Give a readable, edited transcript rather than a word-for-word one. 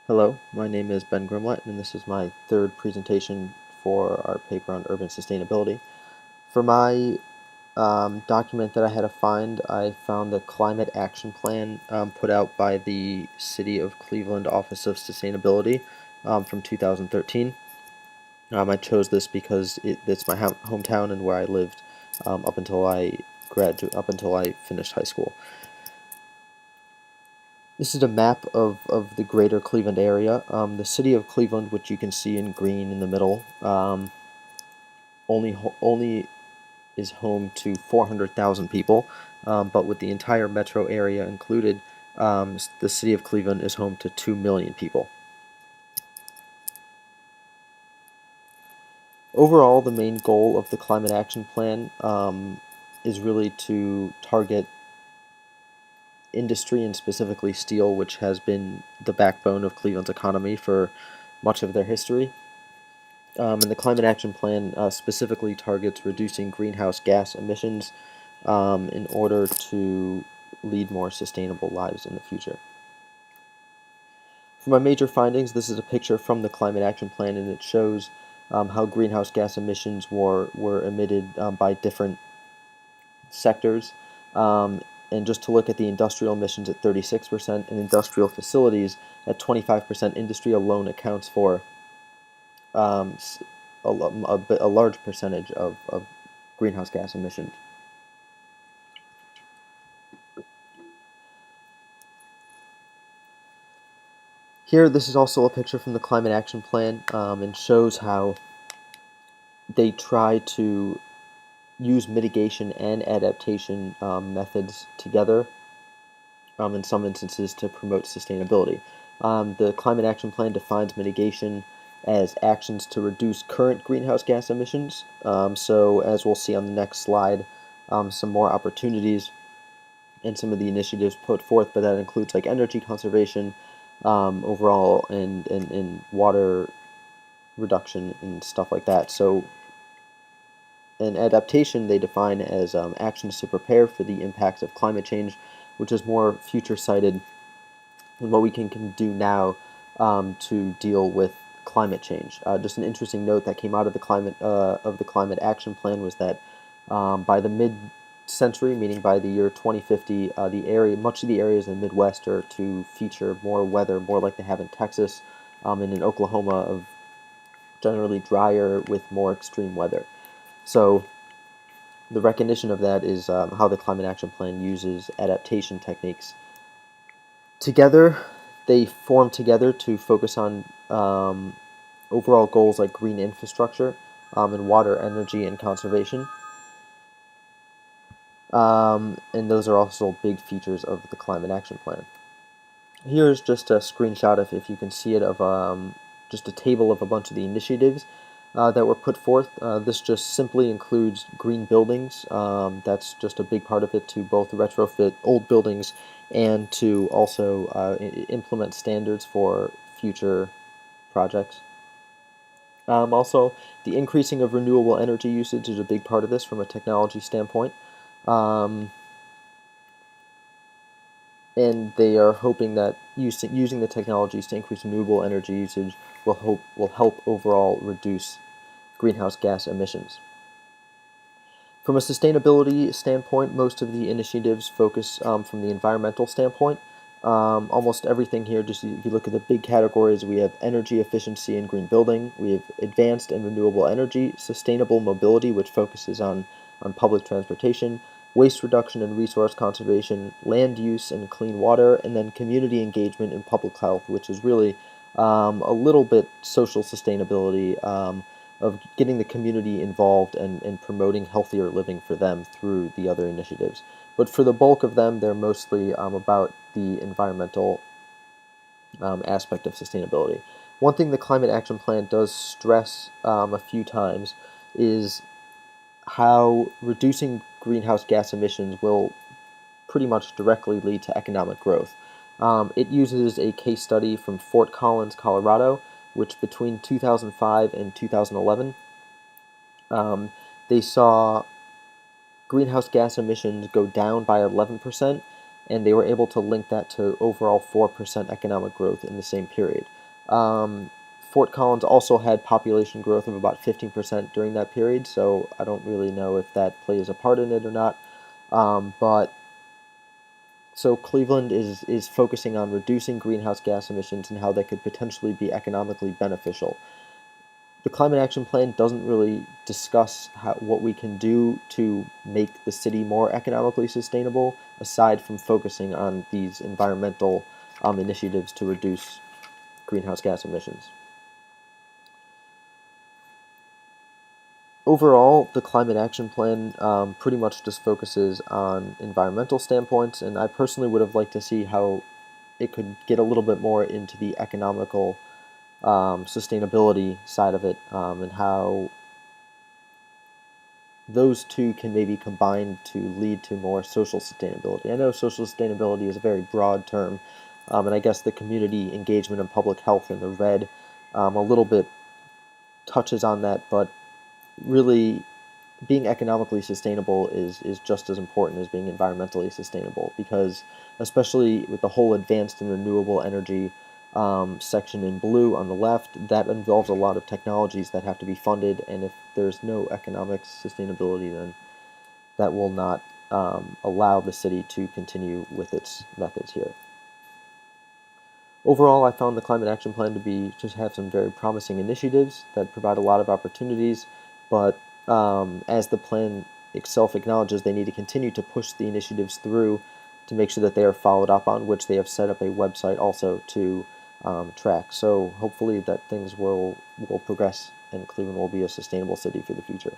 Hello, my name is Ben Grimlett, and this is my third presentation for our paper on urban sustainability. For my document that I had to find, I found the Climate Action Plan put out by the City of Cleveland Office of Sustainability from 2013. I chose this because it's my hometown and where I lived up until I finished high school. This is a map of the greater Cleveland area. The city of Cleveland, which you can see in green in the middle, only is home to 400,000 people, but with the entire metro area included, the city of Cleveland is home to 2 million people. Overall, the main goal of the Climate Action Plan is really to target industry and specifically steel, which has been the backbone of Cleveland's economy for much of their history. And the Climate Action Plan specifically targets reducing greenhouse gas emissions in order to lead more sustainable lives in the future. For my major findings, this is a picture from the Climate Action Plan, and it shows how greenhouse gas emissions were emitted by different sectors. And just to look at the industrial emissions at 36% and industrial facilities at 25%, industry alone accounts for um, a large percentage of greenhouse gas emissions. Here, this is also a picture from the Climate Action Plan and shows how they try to use mitigation and adaptation methods together in some instances to promote sustainability. The Climate Action Plan defines mitigation as actions to reduce current greenhouse gas emissions. So as we'll see on the next slide, some more opportunities and some of the initiatives put forth, but that includes like energy conservation overall and water reduction and stuff like that. So an adaptation they define as actions to prepare for the impacts of climate change, which is more future-sighted than what we can do now to deal with climate change. Just an interesting note that came out of the Climate Action Plan was that by the mid-century, meaning by the year 2050, much of the areas in the Midwest are to feature more weather, more like they have in Texas and in Oklahoma, of generally drier with more extreme weather. So the recognition of that is how the Climate Action Plan uses adaptation techniques. Together, they form together to focus on overall goals like green infrastructure and water, energy, and conservation. And those are also big features of the Climate Action Plan. Here's just a screenshot, if you can see it, of just a table of a bunch of the initiatives that were put forth. This just simply includes green buildings. That's just a big part of it, to both retrofit old buildings and to also implement standards for future projects. Also, the increasing of renewable energy usage is a big part of this from a technology standpoint. Um, and they are hoping that using the technologies to increase renewable energy usage will help overall reduce greenhouse gas emissions. From a sustainability standpoint, most of the initiatives focus from the environmental standpoint. Almost everything here, just if you look at the big categories, we have energy efficiency and green building, we have advanced and renewable energy, sustainable mobility, which focuses on public transportation, waste reduction and resource conservation, land use and clean water, and then community engagement and public health, which is really a little bit social sustainability, of getting the community involved and promoting healthier living for them through the other initiatives. But for the bulk of them, they're mostly about the environmental aspect of sustainability. One thing the Climate Action Plan does stress a few times is how reducing greenhouse gas emissions will pretty much directly lead to economic growth. It uses a case study from Fort Collins, Colorado, which between 2005 and 2011, they saw greenhouse gas emissions go down by 11%, and they were able to link that to overall 4% economic growth in the same period. Fort Collins also had population growth of about 15% during that period, so I don't really know if that plays a part in it or not. But so Cleveland is focusing on reducing greenhouse gas emissions and how they could potentially be economically beneficial. The Climate Action Plan doesn't really discuss what we can do to make the city more economically sustainable, aside from focusing on these environmental initiatives to reduce greenhouse gas emissions. Overall, the Climate Action Plan pretty much just focuses on environmental standpoints, and I personally would have liked to see how it could get a little bit more into the economical sustainability side of it, and how those two can maybe combine to lead to more social sustainability. I know social sustainability is a very broad term, and I guess the community engagement and public health in the red a little bit touches on that, but really being economically sustainable is just as important as being environmentally sustainable, because especially with the whole advanced and renewable energy section in blue on the left, that involves a lot of technologies that have to be funded, and if there's no economic sustainability, then that will not allow the city to continue with its methods here. Overall, I found the Climate Action Plan to just have some very promising initiatives that provide a lot of opportunities, but as the plan itself acknowledges, they need to continue to push the initiatives through to make sure that they are followed up on, which they have set up a website also to track. So hopefully that things will progress and Cleveland will be a sustainable city for the future.